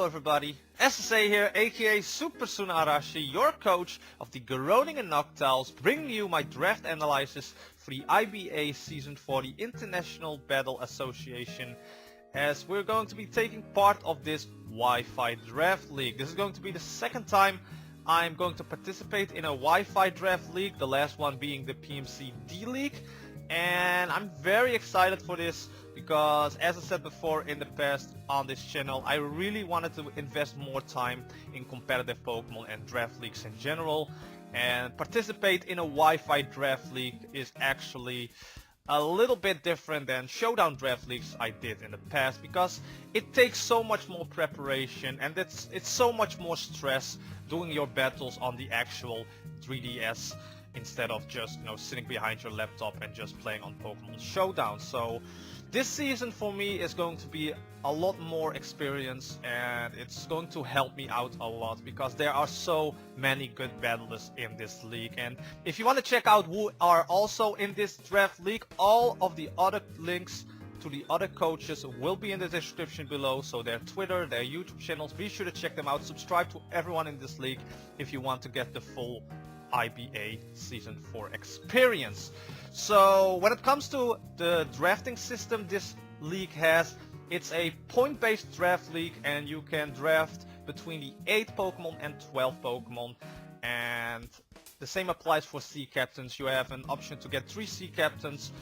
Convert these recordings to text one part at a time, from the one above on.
everybody, SSA here, aka Super Sun Arashi, your coach of the Groningen Noctowls, bringing you my draft analysis for the IBA Season 4, the International Battle Association, as we're going to be taking part of this WIFI Draft League. This is going to be the second time I'm going to participate in a WIFI Draft League, the last one being the PMC D League, and I'm very excited for this because, as I said before in the past on this channel, I really wanted to invest more time in competitive Pokemon and draft leagues in general, and participate in a WIFI Draft League is actually a little bit different than showdown draft leagues I did in the past, because it takes so much more preparation and it's so much more stress doing your battles on the actual 3DS instead of just, sitting behind your laptop and just playing on Pokemon Showdown. So this season for me is going to be a lot more experience, and it's going to help me out a lot because there are so many good battlers in this league. And if you want to check out who are also in this draft league, all of the other links to the other coaches will be in the description below, so their Twitter, their YouTube channels, be sure to check them out. Subscribe to everyone in this league if you want to get the full IBA Season 4 experience. So when it comes to the drafting system this league has, it's a point-based draft league, and you can draft between the 8 Pokemon and 12 Pokemon, and the same applies for Sea Captains. You have an option to get 3 Sea Captains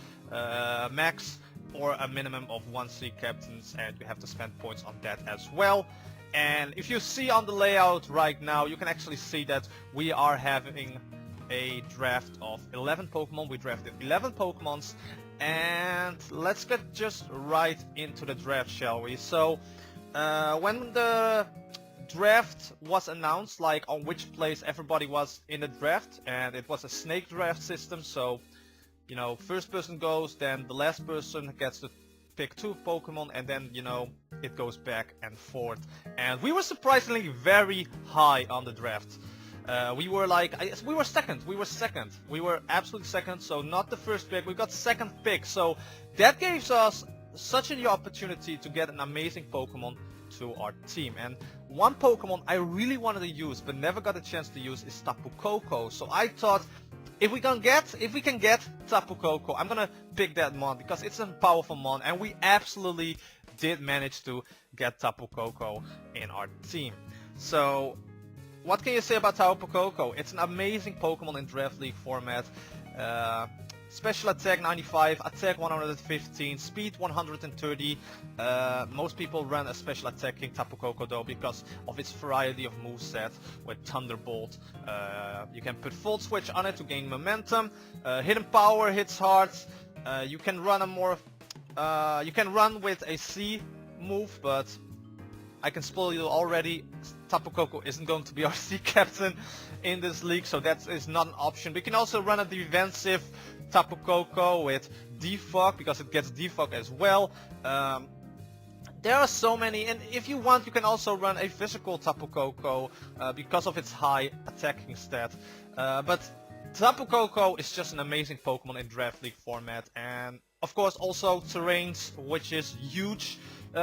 max, or a minimum of 1 Sea Captains, and you have to spend points on that as well. And if you see on the layout right now, you can actually see that we are having a draft of 11 Pokemon. We drafted 11 Pokemons, and let's get just right into the draft, shall we? So when the draft was announced, like on which place everybody was in the draft, and it was a snake draft system, so first person goes, then the last person gets to pick 2 Pokemon, and then it goes back and forth. And we were surprisingly very high on the draft. We were second. We were absolutely second, so not the first pick. We got second pick, so that gives us such an opportunity to get an amazing Pokemon to our team. And one Pokemon I really wanted to use but never got a chance to use is Tapu Koko. So I thought, if we can get Tapu Koko, I'm gonna pick that mon because it's a powerful mon, and we absolutely did manage to get Tapu Koko in our team. So what can you say about Tapu Koko? It's an amazing Pokemon in Draft League format. Special attack 95, attack 115, speed 130. Most people run a special attacking Tapu Koko though because of its variety of moveset with Thunderbolt. You can put Volt Switch on it to gain momentum. Hidden Power hits hard. You can run with a C move, but I can spoil you already. Tapu Koko isn't going to be our Sea Captain in this league, so that is not an option. We can also run a defensive Tapu Koko with Defog because it gets Defog as well. There are so many, and if you want, you can also run a physical Tapu Koko because of its high attacking stat. But Tapu Koko is just an amazing Pokemon in Draft League format, and of course also terrains, which is huge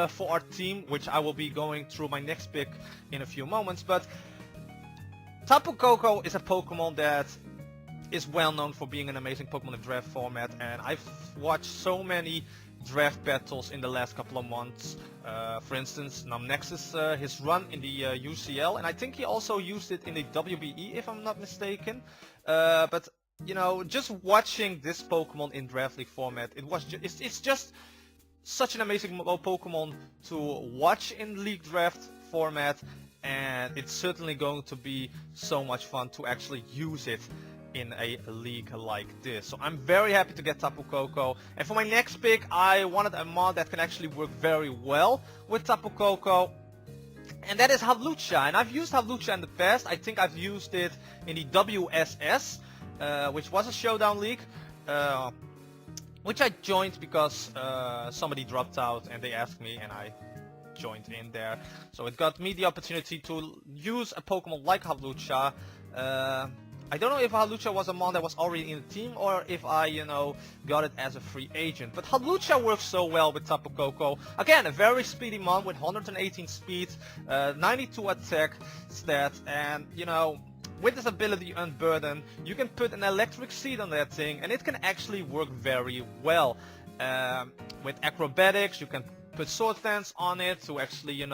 for our team, which I will be going through my next pick in a few moments. But Tapu Koko is a Pokemon that is well known for being an amazing Pokemon in draft format, and I've watched so many draft battles in the last couple of months. For instance, Namnexus, his run in the UCL, and I think he also used it in the WBE if I'm not mistaken. But just watching this Pokemon in Draft League format, it's just such an amazing Pokemon to watch in League Draft format, and it's certainly going to be so much fun to actually use it in a league like this. So I'm very happy to get Tapu Koko, and for my next pick I wanted a mod that can actually work very well with Tapu Koko, and that is Hawlucha. And I've used Hawlucha in the past. I think I've used it in the WSS, which was a showdown league, which I joined because somebody dropped out and they asked me, and I joined in there. So it got me the opportunity to use a Pokemon like Hawlucha. I don't know if Hawlucha was a mon that was already in the team or if I, got it as a free agent. But Hawlucha works so well with Tapu Koko. Again, a very speedy mon with 118 speed, 92 attack stat, and, with this ability Unburden, you can put an electric seed on that thing and it can actually work very well. With acrobatics, you can put sword dance on it to actually,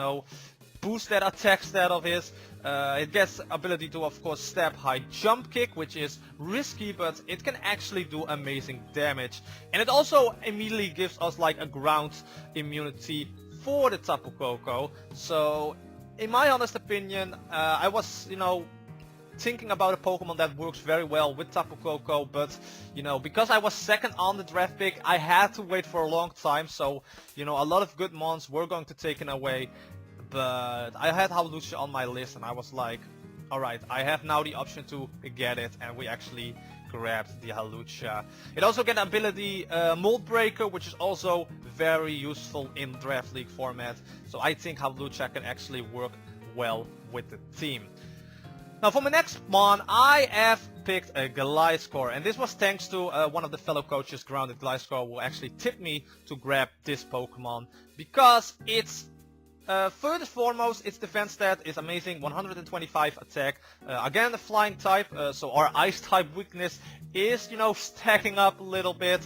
boost that attack stat of his. It gets ability to, of course, stab high jump kick, which is risky, but it can actually do amazing damage. And it also immediately gives us like a ground immunity for the Tapu Koko. So, in my honest opinion, I was, thinking about a Pokemon that works very well with Tapu Koko, but because I was second on the draft pick, I had to wait for a long time. So, a lot of good mons were going to taken away. But I had Hawlucha on my list and I was like, alright, I have now the option to get it, and we actually grabbed the Hawlucha. It also gets ability Mold Breaker, which is also very useful in Draft League format. So I think Hawlucha can actually work well with the team. Now for my next mon, I have picked a Gliscor, and this was thanks to one of the fellow coaches, Grounded Gliscor, who actually tipped me to grab this Pokemon because it's first and foremost, its defense stat is amazing, 125 attack. Again, the flying type, so our ice type weakness is, stacking up a little bit.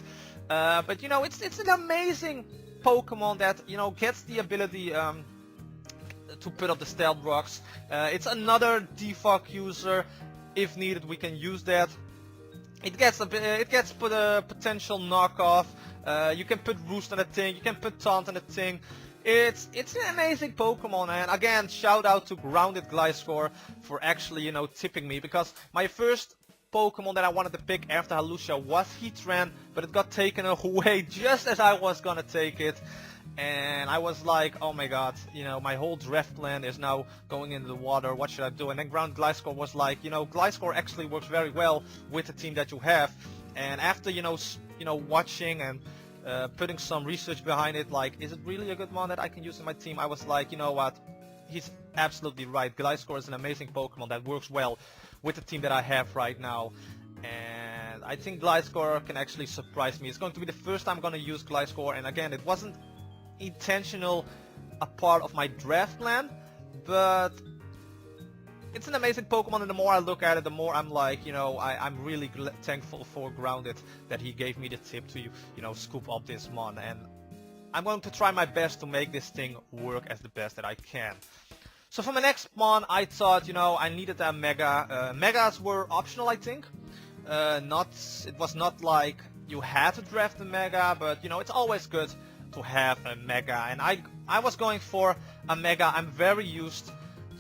But, it's an amazing Pokemon that, gets the ability to put up the stealth rocks. It's another defog user. If needed, we can use that. It gets put a potential knockoff. You can put Roost on a thing. You can put Taunt on a thing. It's an amazing Pokemon, and again, shout out to Grounded Gliscor for actually, tipping me, because my first Pokemon that I wanted to pick after Hawlucha was Heatran, but it got taken away just as I was gonna take it. And I was like, oh my god, my whole draft plan is now going into the water, what should I do? And then Grounded Gliscor was like, Gliscor actually works very well with the team that you have. And after, watching and putting some research behind it, like, is it really a good mon that I can use in my team? I was like, you know what, he's absolutely right. Gliscor is an amazing Pokemon that works well with the team that I have right now. And I think Gliscor can actually surprise me. It's going to be the first time I'm going to use Gliscor, and again, it wasn't intentional a part of my draft plan, but it's an amazing Pokemon, and the more I look at it, the more I'm like, I'm really thankful for Grounded that he gave me the tip to, scoop up this mon, and I'm going to try my best to make this thing work as the best that I can. So for my next mon, I thought, I needed a Mega. Megas were optional, I think. It was not like you had to draft a Mega, but, it's always good to have a Mega, and I was going for a Mega I'm very used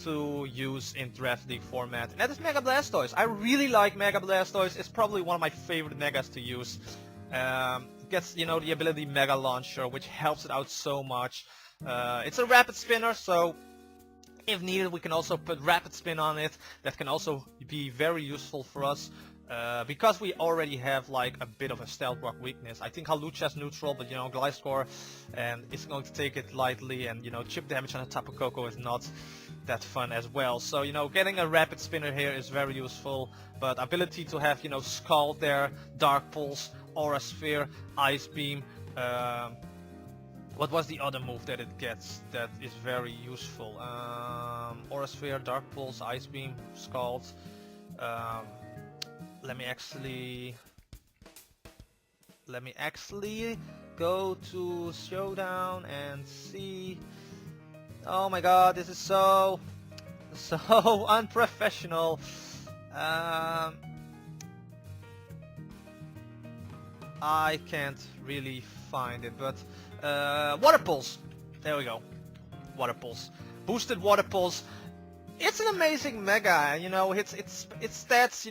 to use in Draft League format, and that is Mega Blastoise. I really like Mega Blastoise. It's probably one of my favorite Megas to use. It gets, the ability Mega Launcher, which helps it out so much. It's a Rapid Spinner, so if needed we can also put Rapid Spin on it. That can also be very useful for us. Because we already have like a bit of a Stealth Rock weakness. I think Hawlucha's neutral, but Gliscor is going to take it lightly, and chip damage on a Tapu Koko is not that fun as well. So getting a Rapid Spinner here is very useful, but ability to have Scald there, Dark Pulse, Aura Sphere, Ice Beam. What was the other move that it gets that is very useful? Aura Sphere, Dark Pulse, Ice Beam, Scald. Let me actually go to Showdown and see. Oh my god, this is so unprofessional. I can't really find it, but Water Pulse. There we go. Water Pulse. Boosted Water Pulse. It's an amazing Mega. Its stats.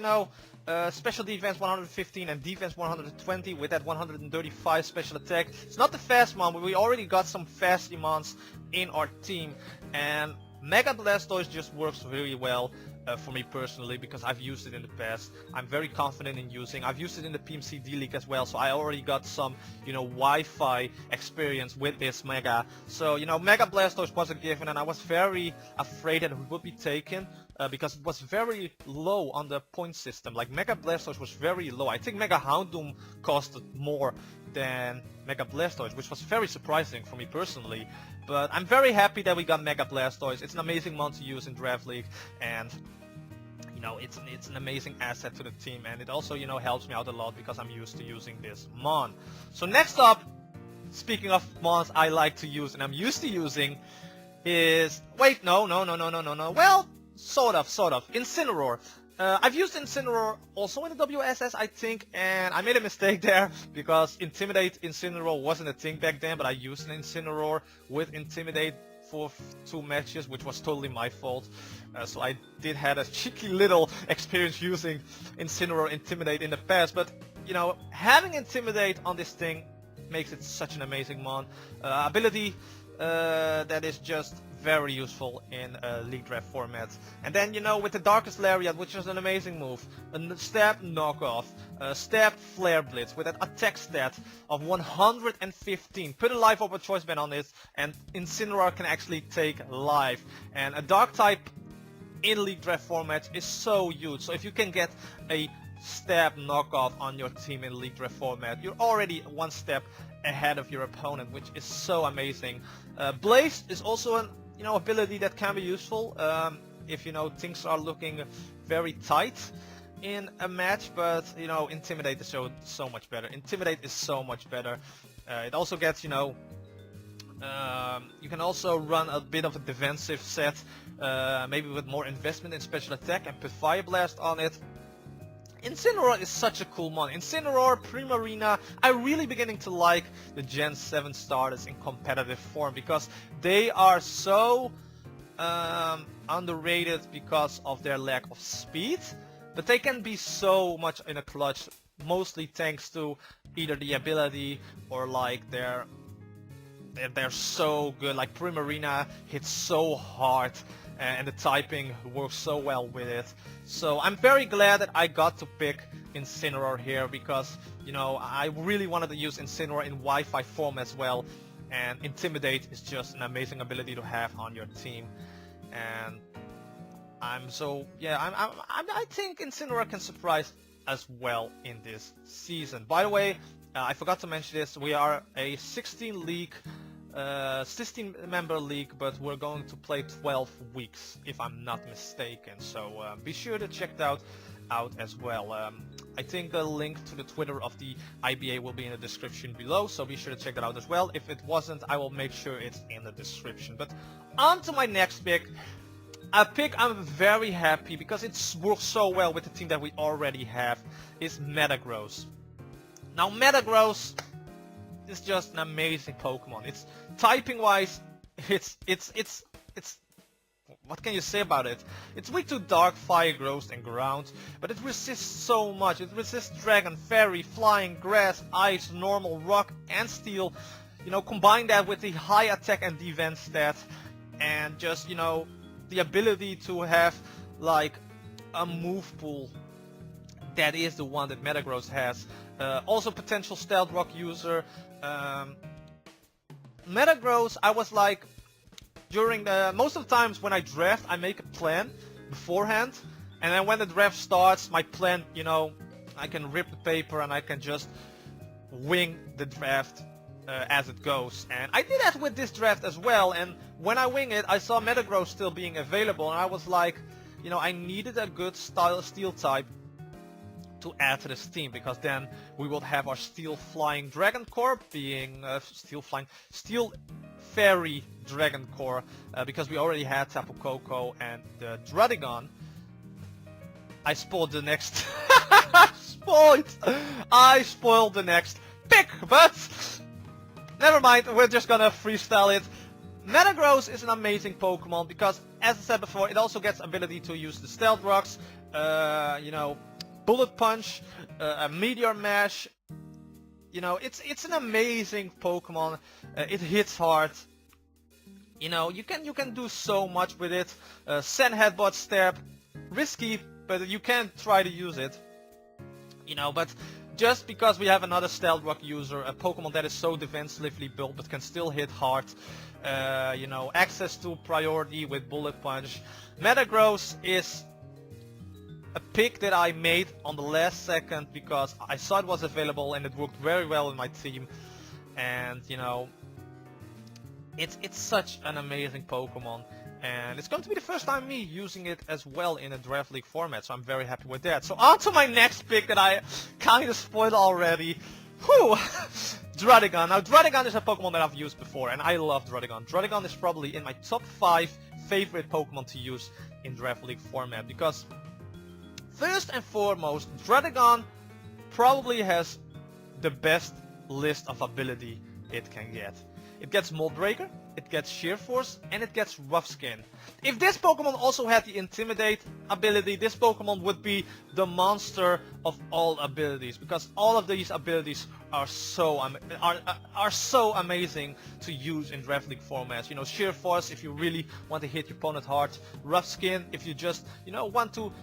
Special defense 115 and defense 120 with that 135 special attack. It's not the fast mon, but we already got some fast mons in our team, and Mega Blastoise just works really well for me personally, because I've used it in the past. I'm very confident in using. I've used it in the PMCD League as well, so I already got some, Wi-Fi experience with this Mega. So, Mega Blastoise was a given, and I was very afraid that it would be taken because it was very low on the point system. Like, Mega Blastoise was very low. I think Mega Houndoom costed more than Mega Blastoise, which was very surprising for me personally. But I'm very happy that we got Mega Blastoise. It's an amazing mon to use in Draft League, and it's an amazing asset to the team, and it also helps me out a lot because I'm used to using this mon. So next up, speaking of mons I like to use and I'm used to using, is no. Well, sort of. Incineroar. I've used Incineroar also in the WSS, I think, and I made a mistake there because Intimidate Incineroar wasn't a thing back then, but I used an Incineroar with Intimidate for 2 matches, which was totally my fault. So I did have a cheeky little experience using Incineroar Intimidate in the past, but having Intimidate on this thing makes it such an amazing mon. Ability that is just very useful in League Draft format. And then, with the Darkest Lariat, which is an amazing move, a Stab Knockoff, Stab Flare Blitz with an attack stat of 115. Put a Life Orb or Choice Band on it, and Incineroar can actually take life. And a Dark type in League Draft format is so huge. So if you can get a Stab Knockoff on your team in League Draft format, you're already 1 step ahead of your opponent, which is so amazing. Blaze is also an ability that can be useful if things are looking very tight in a match, but Intimidate is so much better. Intimidate is so much better. It also gets you can also run a bit of a defensive set, maybe with more investment in special attack, and put Fire Blast on it. Incineroar is such a cool mon. Incineroar, Primarina, I'm really beginning to like the Gen 7 starters in competitive form because they are so underrated because of their lack of speed, but they can be so much in a clutch, mostly thanks to either the ability or like they're so good. Like Primarina hits so hard, and the typing works so well with it. So I'm very glad that I got to pick Incineroar here because, I really wanted to use Incineroar in Wi-Fi form as well, and Intimidate is just an amazing ability to have on your team. And I think Incineroar can surprise as well in this season. By the way, I forgot to mention this, we are a 16 member league, but we're going to play 12 weeks if I'm not mistaken, so be sure to check that out as well. I think the link to the Twitter of the IBA will be in the description below, so be sure to check that out as well. If it wasn't, I will make sure it's in the description. But on to my next pick. A pick I'm very happy because it works so well with the team that we already have, is Metagross. Now Metagross is just an amazing Pokemon. It's typing wise, it's what can you say about it? It's weak to Dark, Fire, Ghost and Ground, but it resists so much. It resists Dragon, Fairy, Flying, Grass, Ice, Normal, Rock and Steel. Combine that with the high attack and defense stat, and just the ability to have like a move pool that is the one that Metagross has. Also potential Stealth Rock user. Metagross, I was like, during most of the times when I draft, I make a plan beforehand, and then when the draft starts, my plan, I can rip the paper and I can just wing the draft as it goes. And I did that with this draft as well, and when I wing it, I saw Metagross still being available, and I was like, I needed a good steel type to add to this team, because then we will have our Steel Flying Dragon Core being Steel Fairy Dragon Core, because we already had Tapu Koko and the Druddigon. I spoiled the next I spoiled the next pick, but never mind, we're just gonna freestyle it. Metagross is an amazing Pokemon because, as I said before, it also gets ability to use the Stealth Rocks, Bullet Punch, a Meteor Mash. It's an amazing Pokemon. It hits hard. You can do so much with it. Sand Headbutt, Stab, risky, but you can try to use it. You know, but just because we have another Stealth Rock user, a Pokemon that is so defensively built but can still hit hard, you know, access to priority with Bullet Punch. Metagross is a pick that I made on the last second because I saw it was available and it worked very well in my team. And you know, it's such an amazing Pokemon. And it's going to be the first time me using it as well in a Draft League format, so I'm very happy with that. So on to my next pick that I kind of spoiled already. Whew! Druddigon. Now Druddigon is a Pokemon that I've used before, and I love Druddigon. Druddigon is probably in my top 5 favorite Pokemon to use in Draft League format, because first and foremost, Druddigon probably has the best list of ability it can get. It gets Mold Breaker, it gets Sheer Force, and it gets Rough Skin. If this Pokemon also had the Intimidate ability, this Pokemon would be the monster of all abilities, because all of these abilities are so amazing to use in Draft League formats. You know, Sheer Force if you really want to hit your opponent hard, Rough Skin if you just, you know, want to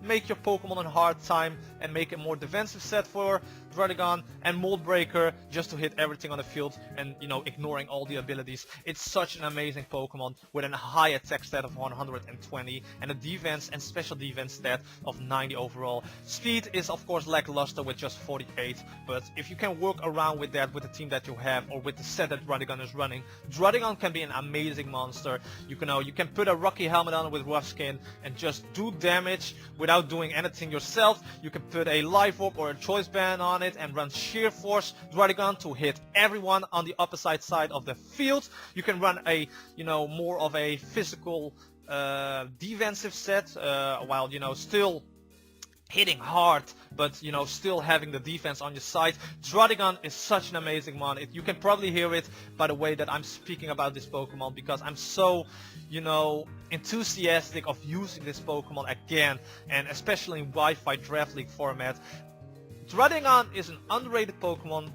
make your Pokemon a hard time and make a more defensive set for Druddigon, and Mold Breaker just to hit everything on the field and, you know, ignoring all the abilities. It's such an amazing Pokemon with a high attack stat of 120 and a defense and special defense stat of 90 overall. Speed is of course lackluster with just 48, but if you can work around with that with the team that you have or with the set that Druddigon is running, Druddigon can be an amazing monster. You can put a Rocky Helmet on with Rough Skin and just do damage without doing anything yourself. You can put a Life Orb or a Choice Band on it and run Sheer Force Druddigon to hit everyone on the opposite side of the field. You can run a, you know, more of a physical defensive set while, you know, still hitting hard, but, you know, still having the defense on your side. Druddigon is such an amazing one. You can probably hear it by the way that I'm speaking about this Pokemon, because I'm so, you know, enthusiastic of using this Pokemon again, and especially in Wi-Fi Draft League format. Druddigon is an underrated Pokemon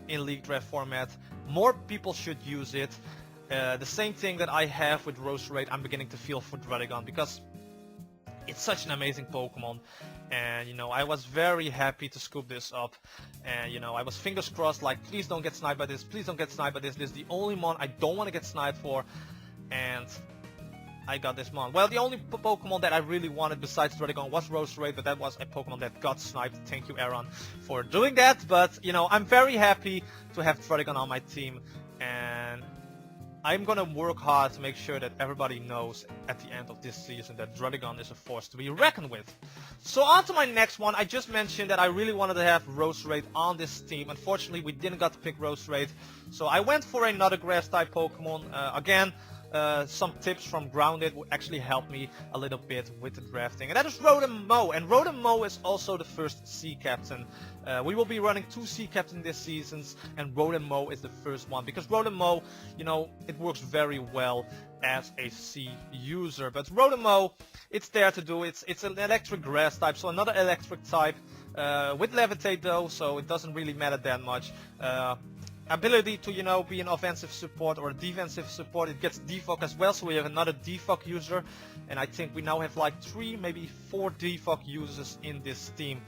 in League Draft format. More people should use it. The same thing that I have with Roserade, I'm beginning to feel for Druddigon, because it's such an amazing Pokemon. And, you know, I was very happy to scoop this up. And, you know, I was fingers crossed, like, please don't get sniped by this, please don't get sniped by this. This is the only mon I don't want to get sniped for. And I got this mon. Well, the only Pokemon that I really wanted besides Druddigon was Roserade, but that was a Pokemon that got sniped. Thank you, Aaron, for doing that. But, you know, I'm very happy to have Druddigon on my team. And I'm gonna work hard to make sure that everybody knows at the end of this season that Druddigon is a force to be reckoned with. So on to my next one. I just mentioned that I really wanted to have Roserade on this team. Unfortunately, we didn't get to pick Roserade, so I went for another Grass-type Pokemon. Again, some tips from Grounded would actually help me a little bit with the drafting, and that is Rotom-Mow. And Rotom-Mow is also the first Sea Captain. We will be running 2 Sea Captain this season, and Rotom-Mow is the first one, because Rotom-Mow, you know, it works very well as a Sea user. But Rotom-Mow, it's there to do. It's an electric grass type, so another electric type with Levitate though, so it doesn't really matter that much. Ability to, you know, be an offensive support or a defensive support. It gets defog as well, so we have another defog user, and I think we now have like 3, maybe 4 defog users in this team.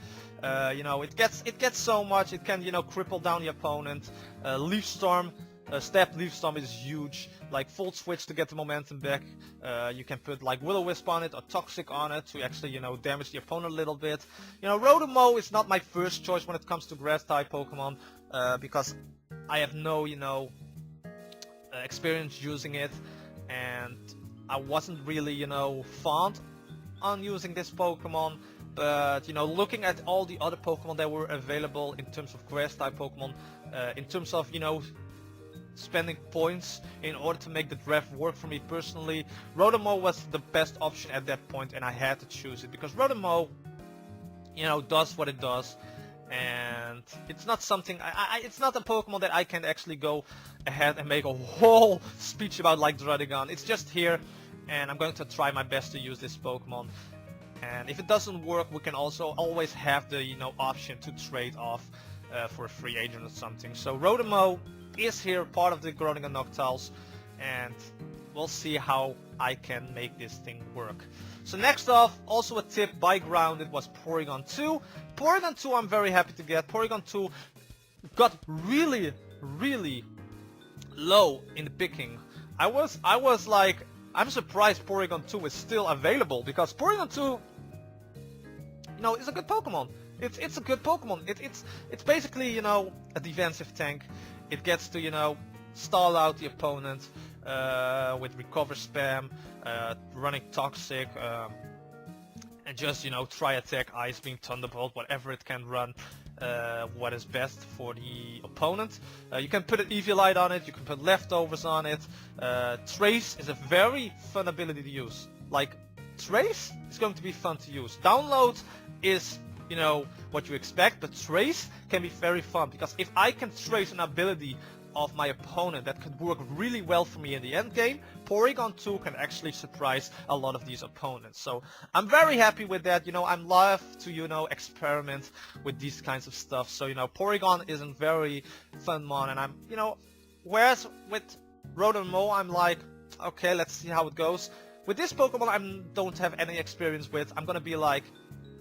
You know, it gets so much. It can, you know, cripple down the opponent. Leaf Storm, Step Leaf Storm is huge. Like Volt Switch to get the momentum back. You can put like Will-O-Wisp on it or Toxic on it to actually, you know, damage the opponent a little bit. You know, Rotom-Mow is not my first choice when it comes to grass type Pokemon, because I have no, you know, experience using it, and I wasn't really, you know, fond on using this Pokemon. But, you know, looking at all the other Pokemon that were available in terms of grass type Pokemon, in terms of, you know, spending points in order to make the draft work for me personally, Rotom-Mow was the best option at that point, and I had to choose it because Rotom-Mow, you know, does what it does. And it's not something, it's not a Pokemon that I can actually go ahead and make a whole speech about like Druddigon. It's just here, and I'm going to try my best to use this Pokemon. And if it doesn't work, we can also always have the, you know, option to trade off for a free agent or something. So Rotom-Mow is here, part of the Groningen Noctowls, and we'll see how I can make this thing work. So next off, also a tip by Grounded was Porygon 2. Porygon 2 I'm very happy to get. Porygon 2 got really low in the picking. I was like, I'm surprised Porygon 2 is still available, because Porygon 2, you know, is a good Pokemon. It's a good Pokemon. It's basically, you know, a defensive tank. It gets to, you know, stall out the opponent with recover spam, running toxic, and just, you know, try attack, Ice Beam, Thunderbolt, whatever it can run, what is best for the opponent. You can put an Eevee Light on it, you can put leftovers on it. Trace is a very fun ability to use. Like, Trace is going to be fun to use. Download is, you know, what you expect, but Trace can be very fun, because if I can trace an ability of my opponent that could work really well for me in the end game, Porygon 2 can actually surprise a lot of these opponents. So I'm very happy with that. You know, I'm love to, you know, experiment with these kinds of stuff. So, you know, Porygon is a very fun mon, and I'm, you know, whereas with Rotom, I'm like, okay, let's see how it goes. With this Pokemon I don't have any experience with, I'm gonna be like,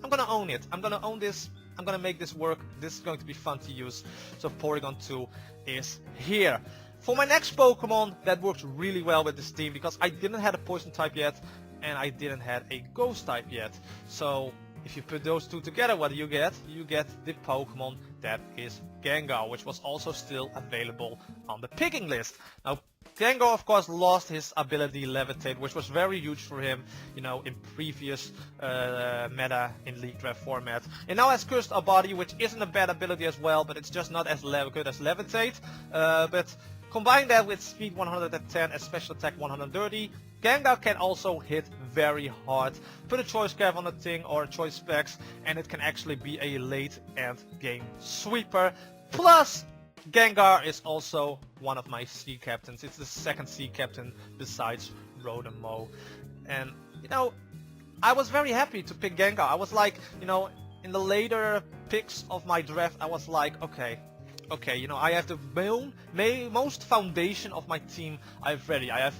I'm gonna own it. I'm gonna own this. I'm gonna make this work. This is going to be fun to use. So Porygon 2 is here. For my next Pokemon that works really well with this team, because I didn't have a Poison type yet and I didn't have a Ghost type yet. So if you put those two together, what do you get? You get the Pokemon that is Gengar, which was also still available on the picking list. Now Gengar of course lost his ability Levitate, which was very huge for him, you know, in previous meta in League Draft format. And now has Cursed Body, which isn't a bad ability as well, but it's just not as good as Levitate. But combine that with Speed 110 and Special Attack 130, Gengar can also hit very hard. Put a Choice Scarf on the thing or a Choice Specs, and it can actually be a late end game sweeper. Plus, Gengar is also one of my C captains. It's the second C captain besides Rotom. And, you know, I was very happy to pick Gengar. I was like, you know, in the later picks of my draft, I was like, okay, you know, I have the most foundation of my team I've ready. I have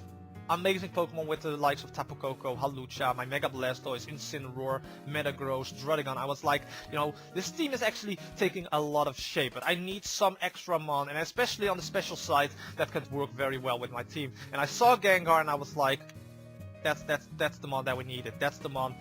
amazing Pokemon with the likes of Tapu Koko, Hawlucha, my Mega Blastoise, Incineroar, Metagross, Druddigon. I was like, you know, this team is actually taking a lot of shape, but I need some extra mon, and especially on the special side, that could work very well with my team. And I saw Gengar and I was like, that's the mon that we needed. That's the mon,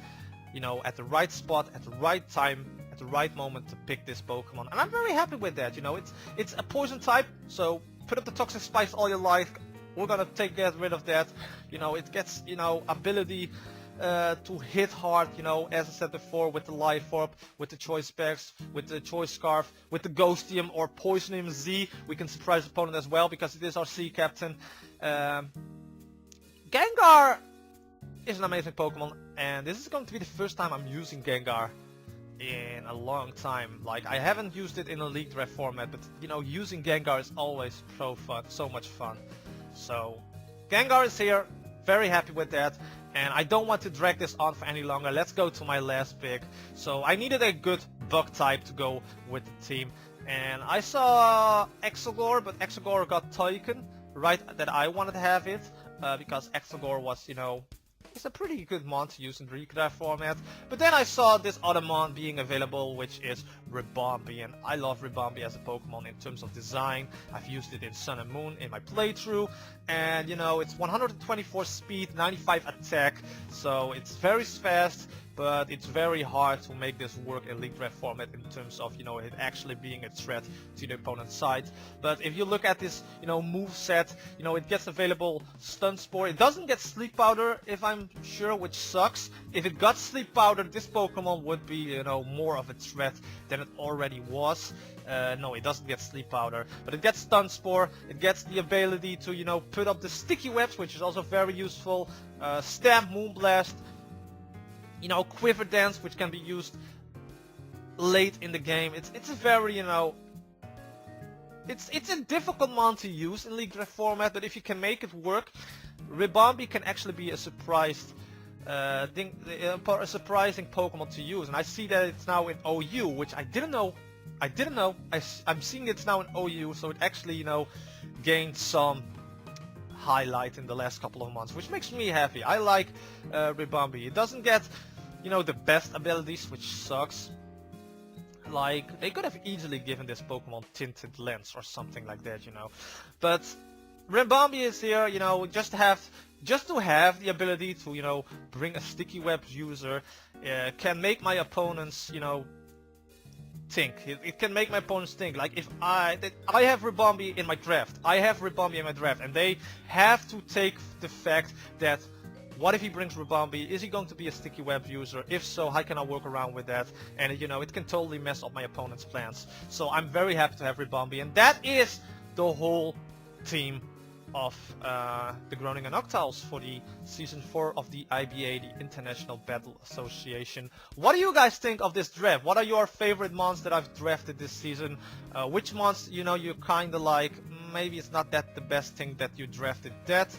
you know, at the right spot, at the right time, at the right moment to pick this Pokemon. And I'm very happy with that, you know. It's a poison type, so put up the Toxic Spikes all you like. We're gonna get rid of that. You know, it gets, you know, ability to hit hard, you know, as I said before, with the Life Orb, with the Choice Specs, with the Choice Scarf, with the Ghostium or Poisonium Z. We can surprise the opponent as well, because it is our C captain. Gengar is an amazing Pokemon, and this is going to be the first time I'm using Gengar in a long time. Like, I haven't used it in a League Draft format, but, you know, using Gengar is always so much fun. So Gengar is here, very happy with that, and I don't want to drag this on for any longer. Let's go to my last pick. So I needed a good bug type to go with the team, and I saw Exegor, but Exegor got taken right that I wanted to have it, because Exegor was, you know, it's a pretty good mon to use in the League Draft format. But then I saw this other mon being available, which is Ribombee, and I love Ribombee as a Pokemon in terms of design. I've used it in Sun and Moon in my playthrough, and you know, it's 124 speed, 95 attack, so it's very fast, but it's very hard to make this work in League Draft format in terms of, you know, it actually being a threat to the opponent's side. But if you look at this, you know, move set, you know, it gets available Stun Spore. It doesn't get Sleep Powder, if I'm sure, which sucks. If it got Sleep Powder, this Pokemon would be, you know, more of a threat than it already was. No, it doesn't get Sleep Powder, but it gets Stun Spore. It gets the ability to, you know, put up the Sticky Webs, which is also very useful. Stamp, Moonblast, you know, Quiver Dance, which can be used late in the game. It's a very, you know, it's a difficult mon to use in League Draft format, but if you can make it work, Ribombee can actually be a surprising Pokemon to use. And I see that it's now in OU, which I didn't know. I'm seeing it's now in OU, so it actually, you know, gained some highlight in the last couple of months, which makes me happy. I like Ribombee. He doesn't get, you know, the best abilities, which sucks. Like, they could have easily given this Pokemon Tinted Lens or something like that, you know. But Ribombee is here, you know, just to have the ability to, you know, bring a sticky web user, can make my opponents, you know, think. It can make my opponents think. Like, if I have Ribombee in my draft, and they have to take the fact that, what if he brings Ribombee? Is he going to be a sticky web user? If so, how can I work around with that? And, you know, it can totally mess up my opponent's plans. So I'm very happy to have Ribombee, and that is the whole team of the Groningen Noctowls for the Season 4 of the IBA, the International Battle Association. What do you guys think of this draft? What are your favorite mons that I've drafted this season? Which mons, you know, you kind of like, maybe it's not that the best thing that you drafted that?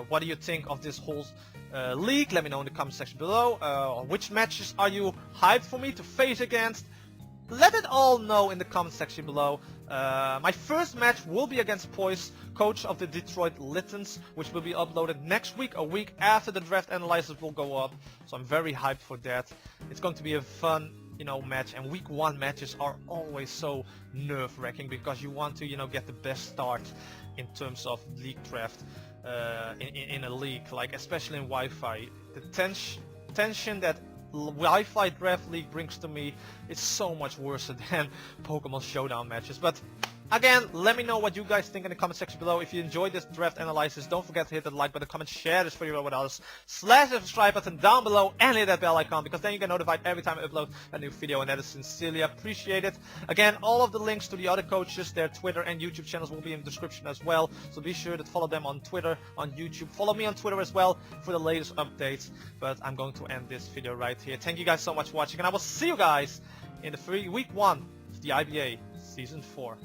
What do you think of this whole league? Let me know in the comment section below. Which matches are you hyped for me to face against? Let it all know in the comment section below. My first match will be against Poise, coach of the Detroit Littons, which will be uploaded next week, a week after the draft analysis will go up. So I'm very hyped for that. It's going to be a fun, you know, match, and week 1 matches are always so nerve-wracking because you want to, you know, get the best start in terms of league draft in a league, like especially in Wi-Fi. The tension that Wi-Fi Draft League brings to me is so much worse than Pokemon Showdown matches. But again, let me know what you guys think in the comment section below. If you enjoyed this draft analysis, don't forget to hit that like button, comment, share this video with others, slash the subscribe button down below, and hit that bell icon, because then you get notified every time I upload a new video, and that is sincerely appreciated. Again, all of the links to the other coaches, their Twitter and YouTube channels will be in the description as well, so be sure to follow them on Twitter, on YouTube. Follow me on Twitter as well for the latest updates. But I'm going to end this video right here. Thank you guys so much for watching, and I will see you guys in the week 1 of the IBA Season 4.